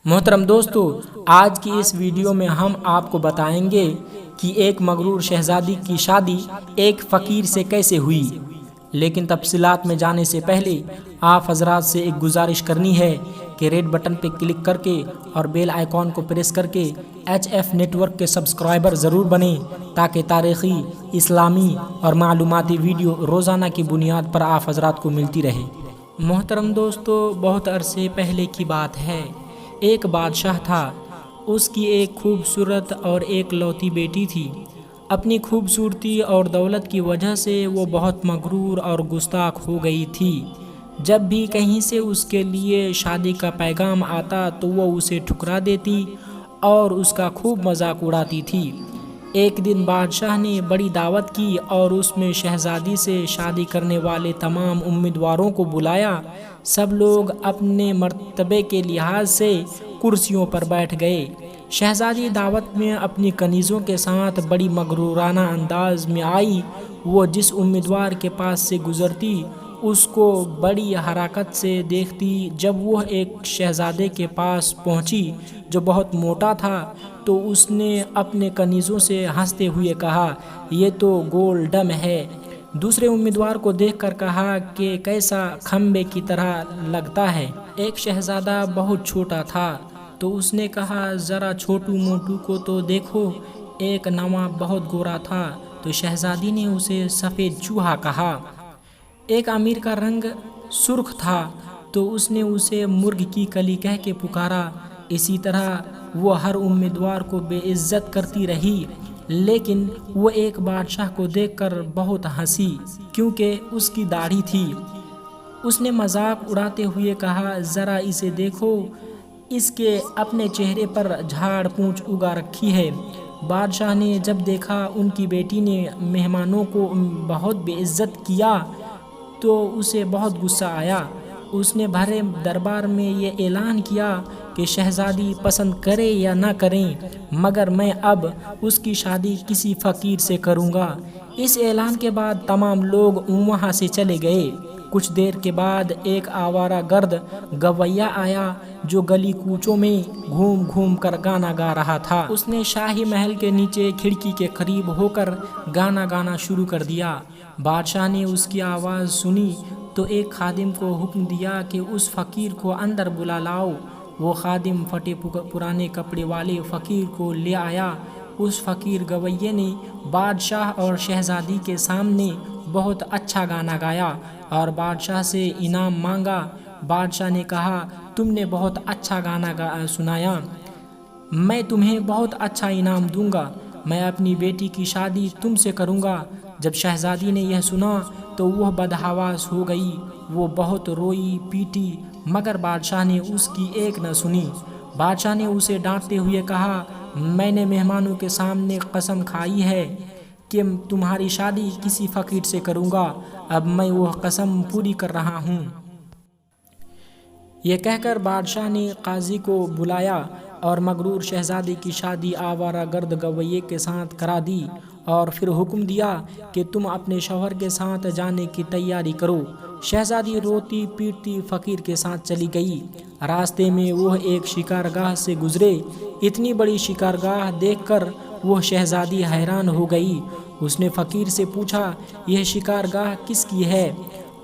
محترم دوستو، آج کی اس ویڈیو میں ہم آپ کو بتائیں گے کہ ایک مغرور شہزادی کی شادی ایک فقیر سے کیسے ہوئی۔ لیکن تفصیلات میں جانے سے پہلے آپ حضرات سے ایک گزارش کرنی ہے کہ ریڈ بٹن پہ کلک کر کے اور بیل آئیکن کو پریس کر کے ایچ ایف نیٹ ورک کے سبسکرائبر ضرور بنیں تاکہ تاریخی، اسلامی اور معلوماتی ویڈیو روزانہ کی بنیاد پر آپ حضرات کو ملتی رہے۔ محترم دوستو، بہت عرصے پہلے کی بات ہے۔ ایک بادشاہ تھا، اس کی ایک خوبصورت اور ایک لوتی بیٹی تھی۔ اپنی خوبصورتی اور دولت کی وجہ سے وہ بہت مغرور اور گستاخ ہو گئی تھی۔ جب بھی کہیں سے اس کے لیے شادی کا پیغام آتا تو وہ اسے ٹھکرا دیتی اور اس کا خوب مذاق اڑاتی تھی۔ ایک دن بادشاہ نے بڑی دعوت کی اور اس میں شہزادی سے شادی کرنے والے تمام امیدواروں کو بلایا۔ سب لوگ اپنے مرتبے کے لحاظ سے کرسیوں پر بیٹھ گئے۔ شہزادی دعوت میں اپنی کنیزوں کے ساتھ بڑی مغرورانہ انداز میں آئی۔ وہ جس امیدوار کے پاس سے گزرتی اس کو بڑی حرکت سے دیکھتی۔ جب وہ ایک شہزادے کے پاس پہنچی جو بہت موٹا تھا تو اس نے اپنے کنیزوں سے ہنستے ہوئے کہا، یہ تو گولڈم ہے۔ دوسرے امیدوار کو دیکھ کر کہا کہ کیسا کھمبے کی طرح لگتا ہے۔ ایک شہزادہ بہت چھوٹا تھا تو اس نے کہا، ذرا چھوٹو موٹو کو تو دیکھو۔ ایک نواب بہت گورا تھا تو شہزادی نے اسے سفید چوہا کہا۔ ایک امیر کا رنگ سرخ تھا تو اس نے اسے مرغ کی کلی کہہ کے پکارا۔ اسی طرح وہ ہر امیدوار کو بے عزت کرتی رہی، لیکن وہ ایک بادشاہ کو دیکھ کر بہت ہنسی کیونکہ اس کی داڑھی تھی۔ اس نے مذاق اڑاتے ہوئے کہا، ذرا اسے دیکھو، اس کے اپنے چہرے پر جھاڑ پونچھ اگا رکھی ہے۔ بادشاہ نے جب دیکھا ان کی بیٹی نے مہمانوں کو بہت بے عزت کیا تو اسے بہت غصہ آیا۔ اس نے بھرے دربار میں یہ اعلان کیا کہ شہزادی پسند کرے یا نہ کریں مگر میں اب اس کی شادی کسی فقیر سے کروں گا۔ اس اعلان کے بعد تمام لوگ وہاں سے چلے گئے۔ کچھ دیر کے بعد ایک آوارہ گرد گویا آیا جو گلی کوچوں میں گھوم گھوم کر گانا گا رہا تھا۔ اس نے شاہی محل کے نیچے کھڑکی کے قریب ہو کر گانا شروع کر دیا۔ بادشاہ نے اس کی آواز سنی تو ایک خادم کو حکم دیا کہ اس فقیر کو اندر بلا لاؤ۔ وہ خادم پھٹے پرانے کپڑے والے فقیر کو لے آیا۔ اس فقیر گویے نے بادشاہ اور شہزادی کے سامنے بہت اچھا گانا گایا اور بادشاہ سے انعام مانگا۔ بادشاہ نے کہا، تم نے بہت اچھا گانا سنایا، میں تمہیں بہت اچھا انعام دوں گا۔ میں اپنی بیٹی کی شادی تم سے کروں گا۔ جب شہزادی نے یہ سنا تو وہ بدحواس ہو گئی۔ وہ بہت روئی پیٹی مگر بادشاہ نے اس کی ایک نہ سنی۔ بادشاہ نے اسے ڈانٹتے ہوئے کہا، میں نے مہمانوں کے سامنے قسم کھائی ہے کہ تمہاری شادی کسی فقیر سے کروں گا۔ اب میں وہ قسم پوری کر رہا ہوں۔ یہ کہہ کر بادشاہ نے قاضی کو بلایا اور مغرور شہزادی کی شادی آوارہ گرد گویے کے ساتھ کرا دی اور پھر حکم دیا کہ تم اپنے شوہر کے ساتھ جانے کی تیاری کرو۔ شہزادی روتی پیٹتی فقیر کے ساتھ چلی گئی۔ راستے میں وہ ایک شکارگاہ سے گزرے۔ اتنی بڑی شکارگاہ دیکھ کر وہ شہزادی حیران ہو گئی۔ اس نے فقیر سے پوچھا، یہ شکارگاہ کس کی ہے؟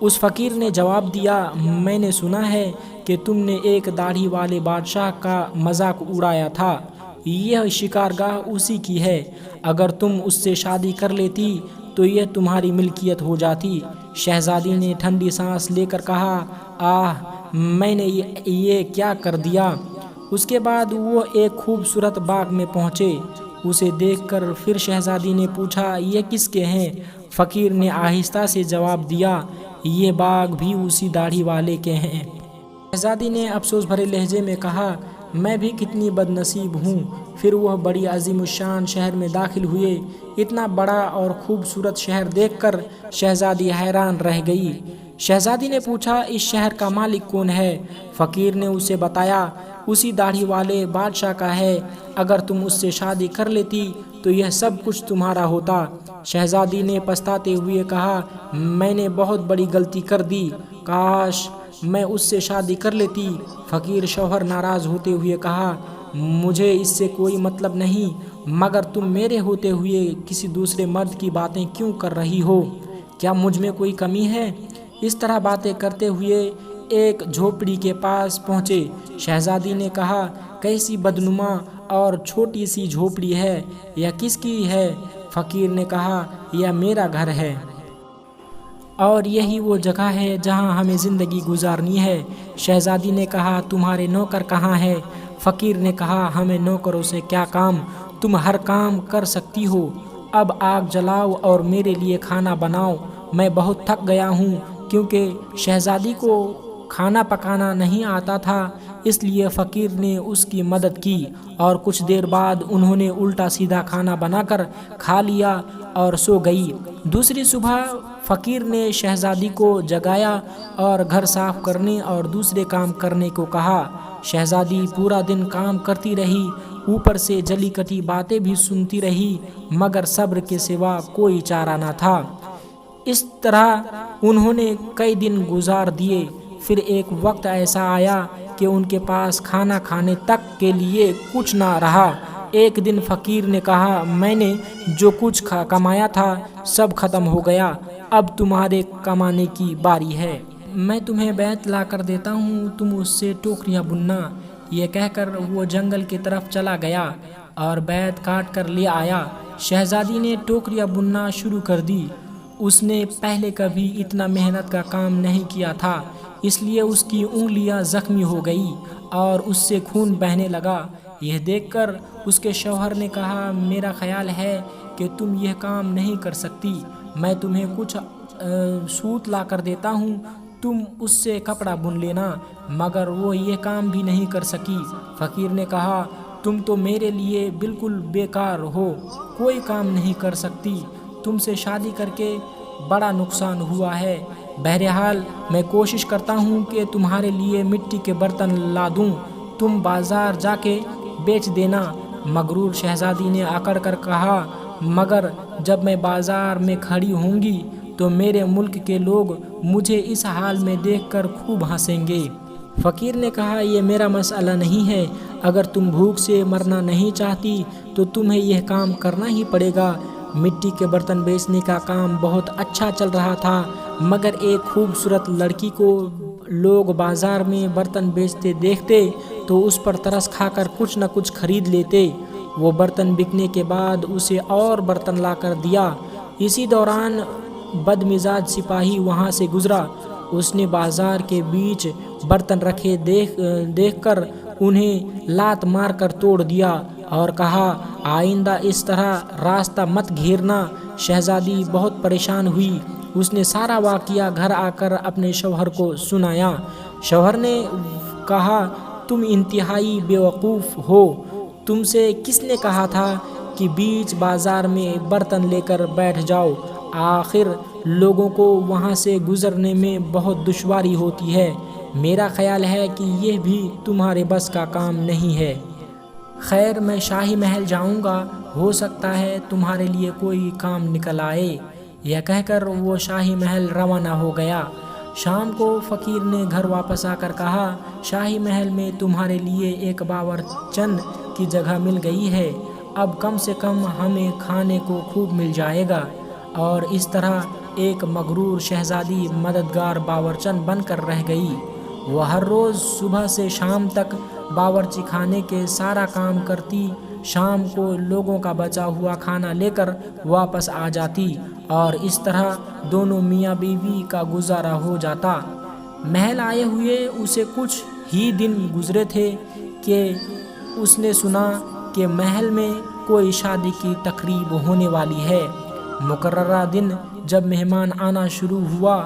اس فقیر نے جواب دیا، میں نے سنا ہے کہ تم نے ایک داڑھی والے بادشاہ کا مذاق اڑایا تھا۔ یہ شکارگاہ اسی کی ہے۔ اگر تم اس سے شادی کر لیتی تو یہ تمہاری ملکیت ہو جاتی۔ شہزادی نے ٹھنڈی سانس لے کر کہا، آہ، میں نے یہ کیا کر دیا؟ اس کے بعد وہ ایک خوبصورت باغ میں پہنچے۔ اسے دیکھ کر پھر شہزادی نے پوچھا، یہ کس کے ہیں؟ فقیر نے آہستہ سے جواب دیا، یہ باغ بھی اسی داڑھی والے کے ہیں۔ شہزادی نے افسوس بھرے لہجے میں کہا، میں بھی کتنی بد نصیب ہوں۔ پھر وہ بڑی عظیم الشان شہر میں داخل ہوئے۔ اتنا بڑا اور خوبصورت شہر دیکھ کر شہزادی حیران رہ گئی۔ شہزادی نے پوچھا، اس شہر کا مالک کون ہے؟ فقیر نے اسے بتایا، اسی داڑھی والے بادشاہ کا ہے۔ اگر تم اس سے شادی کر لیتی تو یہ سب کچھ تمہارا ہوتا۔ شہزادی نے پچھتاتے ہوئے کہا، میں نے بہت بڑی غلطی کر دی۔ کاش میں اس سے شادی کر لیتی۔ فقیر شوہر ناراض ہوتے ہوئے کہا، مجھے اس سے کوئی مطلب نہیں، مگر تم میرے ہوتے ہوئے کسی دوسرے مرد کی باتیں کیوں کر رہی ہو؟ کیا مجھ میں کوئی کمی ہے؟ اس طرح باتیں کرتے ہوئے ایک جھوپڑی کے پاس پہنچے۔ شہزادی نے کہا، کیسی بدنما اور چھوٹی سی جھوپڑی ہے، یہ کس کی ہے؟ فقیر نے کہا، یہ میرا گھر ہے اور یہی وہ جگہ ہے جہاں ہمیں زندگی گزارنی ہے۔ شہزادی نے کہا، تمہارے نوکر کہاں ہیں؟ فقیر نے کہا، ہمیں نوکروں سے کیا کام، تم ہر کام کر سکتی ہو۔ اب آگ جلاؤ اور میرے لیے کھانا بناؤ، میں بہت تھک گیا ہوں۔ کیونکہ شہزادی کو کھانا پکانا نہیں آتا تھا، اس لیے فقیر نے اس کی مدد کی اور کچھ دیر بعد انہوں نے الٹا سیدھا کھانا بنا کر کھا لیا اور سو گئی۔ دوسری صبح فقیر نے شہزادی کو جگایا اور گھر صاف کرنے اور دوسرے کام کرنے کو کہا۔ شہزادی پورا دن کام کرتی رہی، اوپر سے جلی کٹی باتیں بھی سنتی رہی، مگر صبر کے سوا کوئی چارہ نہ تھا۔ اس طرح انہوں نے کئی دن گزار دیے۔ پھر ایک وقت ایسا آیا کہ ان کے پاس کھانا کھانے تک کے لیے کچھ نہ رہا۔ ایک دن فقیر نے کہا، میں نے جو کچھ کمایا تھا سب ختم ہو گیا، اب تمہارے کمانے کی باری ہے۔ میں تمہیں بیت لا کر دیتا ہوں، تم اس سے ٹوکریاں بننا۔ یہ کہہ کر وہ جنگل کی طرف چلا گیا اور بیت کاٹ کر لے آیا۔ شہزادی نے ٹوکریاں بننا شروع کر دی۔ اس نے پہلے کبھی اتنا محنت کا کام نہیں کیا تھا، اس لیے اس کی انگلیاں زخمی ہو گئی اور اس سے خون بہنے لگا۔ یہ دیکھ کر اس کے شوہر نے کہا، میرا خیال ہے کہ تم یہ کام نہیں کر سکتی، میں تمہیں کچھ سوت لا کر دیتا ہوں، تم اس سے کپڑا بن لینا۔ مگر وہ یہ کام بھی نہیں کر سکی۔ فقیر نے کہا، تم تو میرے لیے بالکل بیکار ہو، کوئی کام نہیں کر سکتی، تم سے شادی کر کے بڑا نقصان ہوا ہے۔ بہرحال میں کوشش کرتا ہوں کہ تمہارے لیے مٹی کے برتن لا دوں، تم بازار جا کے بیچ دینا۔ مغرور شہزادی نے اکڑ کر کہا، مگر جب میں بازار میں کھڑی ہوں گی تو میرے ملک کے لوگ مجھے اس حال میں دیکھ کر خوب ہنسیں گے۔ فقیر نے کہا، یہ میرا مسئلہ نہیں ہے، اگر تم بھوک سے مرنا نہیں چاہتی تو تمہیں یہ کام کرنا ہی پڑے گا۔ مٹی کے برتن بیچنے کا کام بہت اچھا چل رہا تھا، مگر ایک خوبصورت لڑکی کو لوگ بازار میں برتن بیچتے دیکھتے تو اس پر ترس کھا کر کچھ نہ کچھ خرید لیتے۔ وہ برتن بکنے کے بعد اسے اور برتن لا کر دیا۔ اسی دوران بد مزاج سپاہی وہاں سے گزرا۔ اس نے بازار کے بیچ برتن رکھے دیکھ کر انہیں لات مار کر توڑ دیا اور کہا، آئندہ اس طرح راستہ مت گھیرنا۔ شہزادی بہت پریشان ہوئی، اس نے سارا واقعہ گھر آ کر اپنے شوہر کو سنایا۔ شوہر نے کہا، تم انتہائی بیوقوف ہو، تم سے کس نے کہا تھا کہ بیچ بازار میں برتن لے کر بیٹھ جاؤ؟ آخر لوگوں کو وہاں سے گزرنے میں بہت دشواری ہوتی ہے، میرا خیال ہے کہ یہ بھی تمہارے بس کا کام نہیں ہے۔ خیر، میں شاہی محل جاؤں گا، ہو سکتا ہے تمہارے لیے کوئی کام نکل آئے۔ یہ کہہ کر وہ شاہی محل روانہ ہو گیا۔ شام کو فقیر نے گھر واپس آ کر کہا، شاہی محل میں تمہارے لیے ایک باورچن کی جگہ مل گئی ہے، اب کم سے کم ہمیں کھانے کو خوب مل جائے گا۔ اور اس طرح ایک مغرور شہزادی مددگار باورچن بن کر رہ گئی۔ وہ ہر روز صبح سے شام تک باورچی خانے کے سارا کام کرتی، شام کو لوگوں کا بچا ہوا کھانا لے کر واپس آ جاتی اور اس طرح دونوں میاں بیوی کا گزارا ہو جاتا۔ محل آئے ہوئے اسے کچھ ہی دن گزرے تھے کہ اس نے سنا کہ محل میں کوئی شادی کی تقریب ہونے والی ہے۔ مقررہ دن جب مہمان آنا شروع ہوا،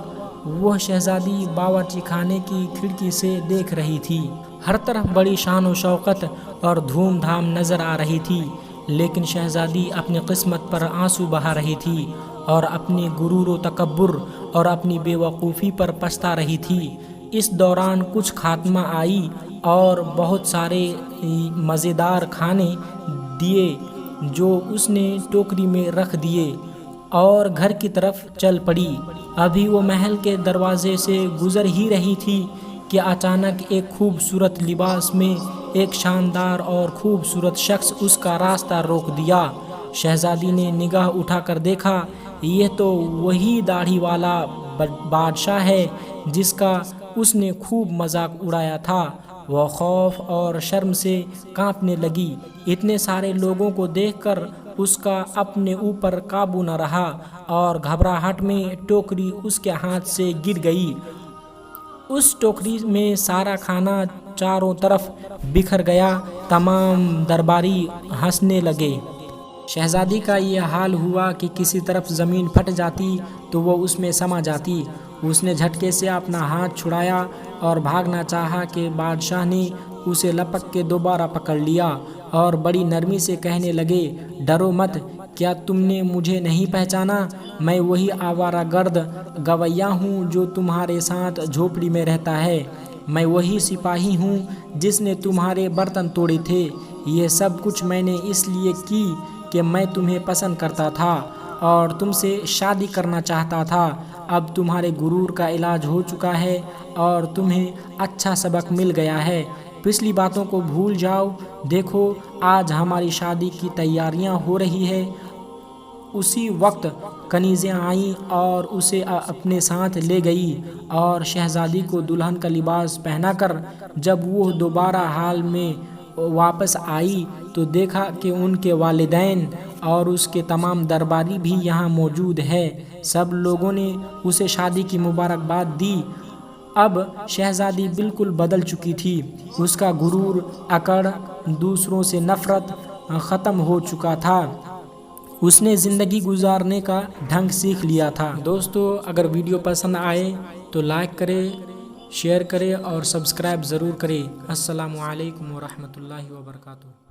وہ شہزادی باورچی خانے کی کھڑکی سے دیکھ رہی تھی۔ ہر طرف بڑی شان و شوکت اور دھوم دھام نظر آ رہی تھی، لیکن شہزادی اپنی قسمت پر آنسو بہا رہی تھی اور اپنی غرور و تکبر اور اپنی بے وقوفی پر پچھتا رہی تھی۔ اس دوران کچھ خاتمہ آئی اور بہت سارے مزیدار کھانے دیے جو اس نے ٹوکری میں رکھ دیے اور گھر کی طرف چل پڑی۔ ابھی وہ محل کے دروازے سے گزر ہی رہی تھی کہ اچانک ایک خوبصورت لباس میں ایک شاندار اور خوبصورت شخص اس کا راستہ روک دیا۔ شہزادی نے نگاہ اٹھا کر دیکھا، یہ تو وہی داڑھی والا بادشاہ ہے جس کا اس نے خوب مذاق اڑایا تھا۔ وہ خوف اور شرم سے کانپنے لگی۔ اتنے سارے لوگوں کو دیکھ کر اس کا اپنے اوپر قابو نہ رہا اور گھبراہٹ میں ٹوکری اس کے ہاتھ سے گر گئی۔ اس ٹوکری میں سارا کھانا چاروں طرف بکھر گیا۔ تمام درباری ہنسنے لگے۔ شہزادی کا یہ حال ہوا کہ کسی طرف زمین پھٹ جاتی تو وہ اس میں سما جاتی۔ اس نے جھٹکے سے اپنا ہاتھ چھڑایا اور بھاگنا چاہا کہ بادشاہ نے اسے لپک کے دوبارہ پکڑ لیا اور بڑی نرمی سے کہنے لگے، ڈرو مت، کیا تم نے مجھے نہیں پہچانا؟ میں وہی آوارہ گرد گویا ہوں جو تمہارے ساتھ جھوپڑی میں رہتا ہے۔ میں وہی سپاہی ہوں جس نے تمہارے برتن توڑے تھے۔ یہ سب کچھ میں نے اس لیے کی کہ میں تمہیں پسند کرتا تھا اور تم سے شادی کرنا چاہتا تھا۔ اب تمہارے غرور کا علاج ہو چکا ہے اور تمہیں اچھا سبق مل گیا ہے۔ پچھلی باتوں کو بھول جاؤ۔ دیکھو، آج ہماری شادی کی تیاریاں ہو رہی ہیں۔ اسی وقت کنیزیں آئیں اور اسے اپنے ساتھ لے گئی اور شہزادی کو دلہن کا لباس پہنا کر جب وہ دوبارہ حال میں واپس آئی تو دیکھا کہ ان کے والدین اور اس کے تمام درباری بھی یہاں موجود ہیں۔ سب لوگوں نے اسے شادی کی مبارکباد دی۔ اب شہزادی بالکل بدل چکی تھی۔ اس کا غرور، اکڑ، دوسروں سے نفرت ختم ہو چکا تھا۔ اس نے زندگی گزارنے کا ڈھنگ سیکھ لیا تھا۔ دوستو، اگر ویڈیو پسند آئے تو لائک کریں، شیئر کریں اور سبسکرائب ضرور کریں۔ السلام علیکم ورحمۃ اللہ وبرکاتہ۔